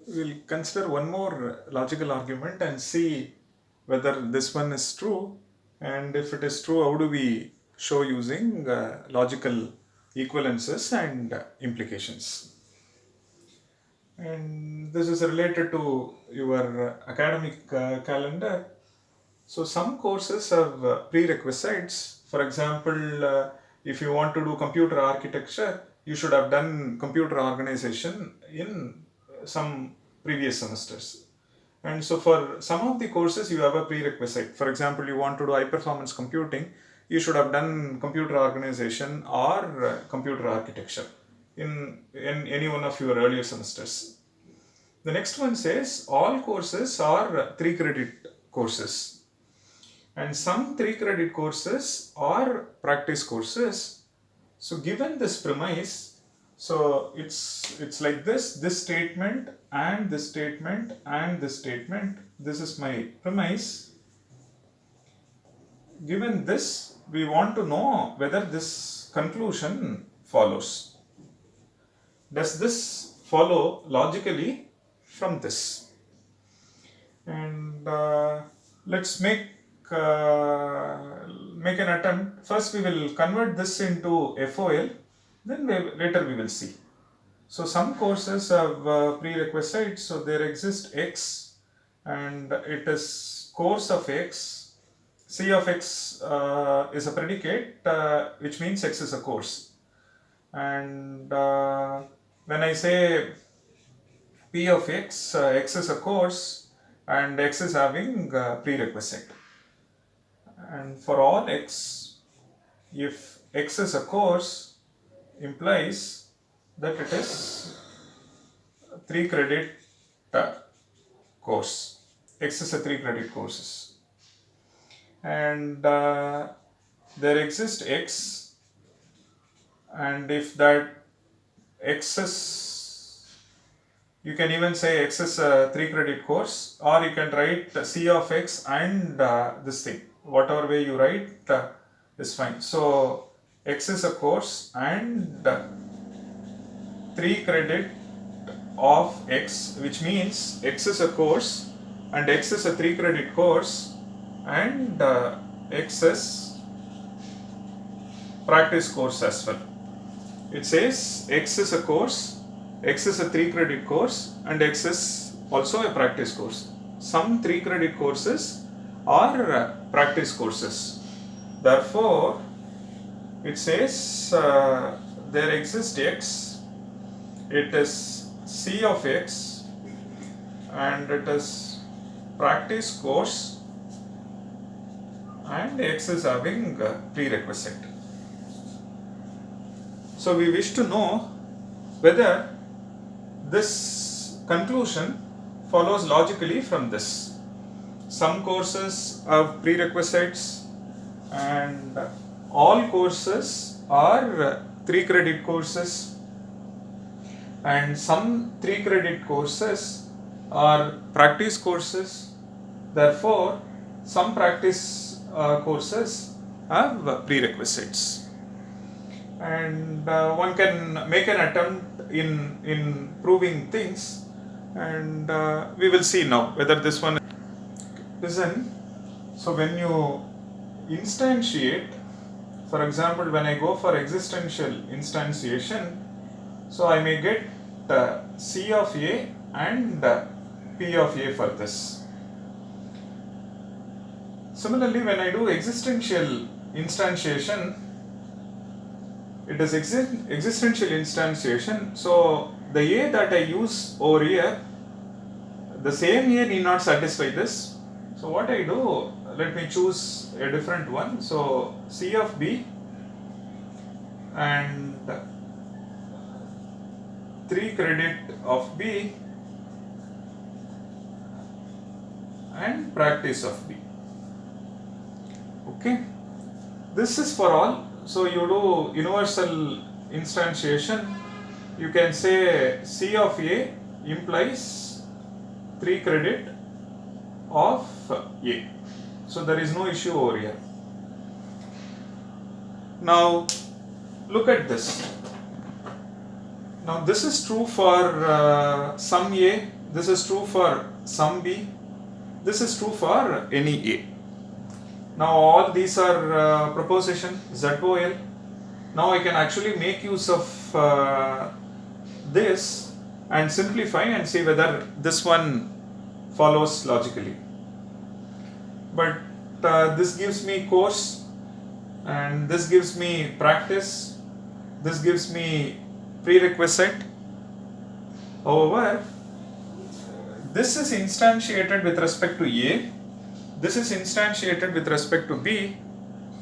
We'll consider one more logical argument and see whether this one is true, and if it is true, how do we show using logical equivalences and implications. And this is related to your academic calendar. So some courses have prerequisites. For example, if you want to do computer architecture, you should have done computer organization in some previous semesters. And so for some of the courses, you have a prerequisite. For example, you want to do high performance computing, you should have done computer organization or computer architecture in any one of your earlier semesters. The next one says all courses are 3 credit courses, and some 3 credit courses are practice courses. So given this premise, so it's like this statement and this statement and this statement. This is my premise. Given this, we want to know whether this conclusion follows. Does this follow logically from this? And let's make an attempt. First, we will convert this into FOL. Then later we will see. So some courses have prerequisites. So there exists X, and it is course of X. C of X is a predicate, which means X is a course. And when I say P of X, X is a course, and X is having prerequisite. And for all X, if X is a course, implies that it is 3 credit course. X is a 3 credit courses. And there exists X, and if that X is, you can even say X is a 3 credit course, or you can write C of X and this thing. Whatever way you write is fine. So X is a course and 3 credit of X, which means X is a course and X is a 3 credit course, and X is practice course as well. It says X is a course, X is a 3 credit course, and X is also a practice course. Some 3 credit courses are practice courses. Therefore, it says there exists X, it is C of X, and it is practice course, and X is having prerequisite. So we wish to know whether this conclusion follows logically from this. Some courses have prerequisites, and all courses are 3 credit courses, and some 3 credit courses are practice courses. Therefore, some practice courses have prerequisites. And one can make an attempt in proving things, and we will see now whether this one. Listen, so when you instantiate, for example, when I go for existential instantiation, so I may get C of A and P of A for this. Similarly, when I do existential instantiation, it is existential instantiation. So the A that I use over here, the same A need not satisfy this. So what I do, let me choose a different one. So C of B and 3 credit of B and practice of B. Okay, this is for all. So you do universal instantiation. You can say C of A implies 3 credit of A. So there is no issue over here. Now look at this. Now this is true for some A, This is true for some B. This is true for any A. Now all these are proposition ZOL. Now I can actually make use of this and simplify and see whether this one follows logically. But this gives me course, and this gives me practice, this gives me prerequisite. However, this is instantiated with respect to A, this is instantiated with respect to B,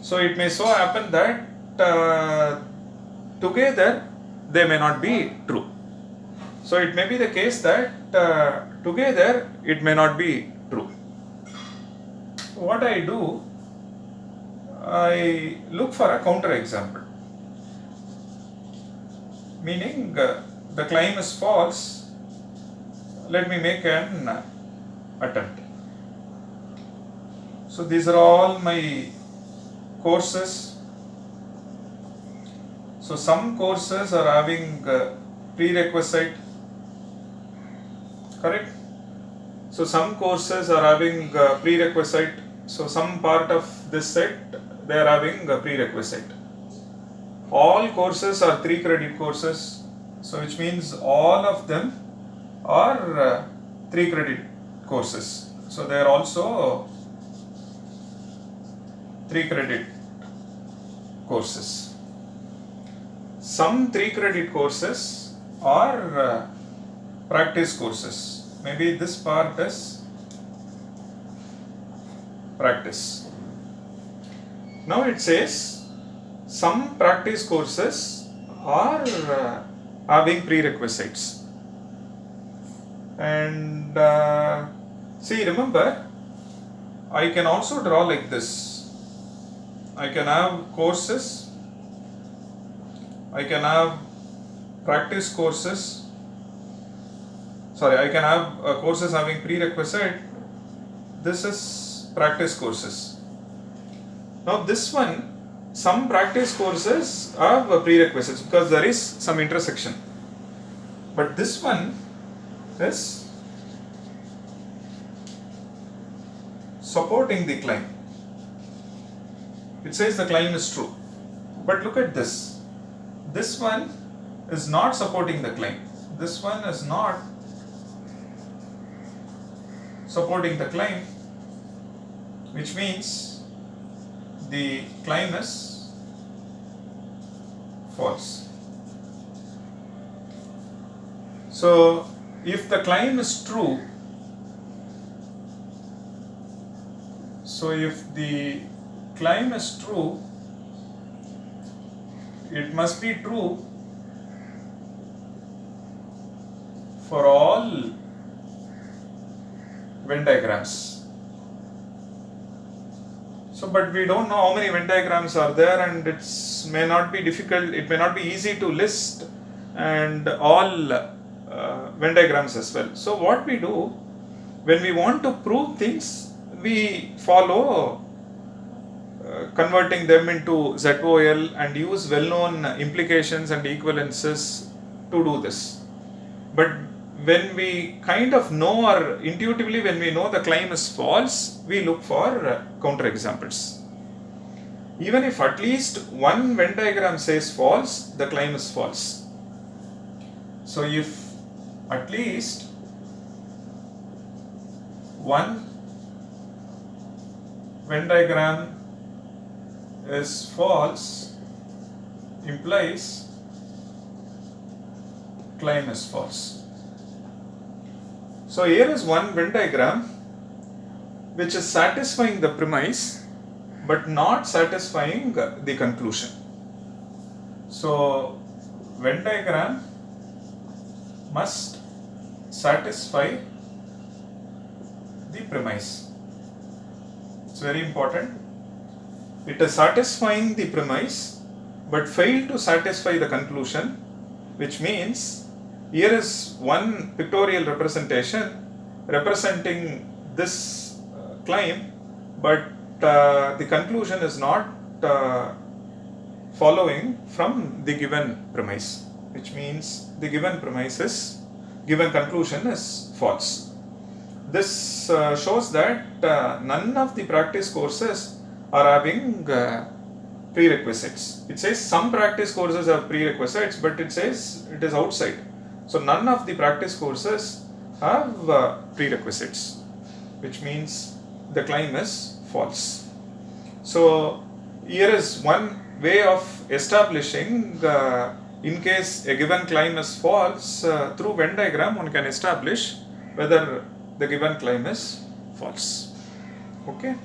so it may so happen that together they may not be true. So it may be the case that together it may not be true. What I do, I look for a counter example, meaning the claim is false. Let me make an attempt. So these are all my courses. So some courses are having prerequisite, correct? So some courses are having prerequisite. So some part of this set they are having a prerequisite. All courses are 3 credit courses. So which means all of them are 3 credit courses. So they are also 3 credit courses. Some 3 credit courses are practice courses. Maybe this part is practice. Now it says some practice courses are having prerequisites. And see, remember, I can also draw like this. I can have courses, I can have practice courses, I can have courses having prerequisite. This is practice courses. Now this one, some practice courses have prerequisites because there is some intersection. But this one is supporting the claim. It says the claim is true. But look at this. This one is not supporting the claim. This one is not supporting the claim, which means the claim is false. So if the claim is true, it must be true for all Venn diagrams. So, but we don't know how many Venn diagrams are there, and it may not be easy to list and all Venn diagrams as well. So what we do when we want to prove things, we follow converting them into ZOL and use well-known implications and equivalences to do this. But when we kind of know, or intuitively when we know the claim is false, we look for counter examples. Even if at least one Venn diagram says false, the claim is false. So if at least one Venn diagram is false, implies claim is false. So here is one Venn diagram which is satisfying the premise but not satisfying the conclusion. So Venn diagram must satisfy the premise. It's very important. It is satisfying the premise but failed to satisfy the conclusion, which means here is one pictorial representation representing this claim, but the conclusion is not following from the given premise, which means the given premise is given conclusion is false. This shows that none of the practice courses are having prerequisites. It says some practice courses have prerequisites, but it says it is outside. So none of the practice courses have prerequisites, which means the claim is false. So here is one way of establishing in case a given claim is false, through Venn diagram one can establish whether the given claim is false. Okay.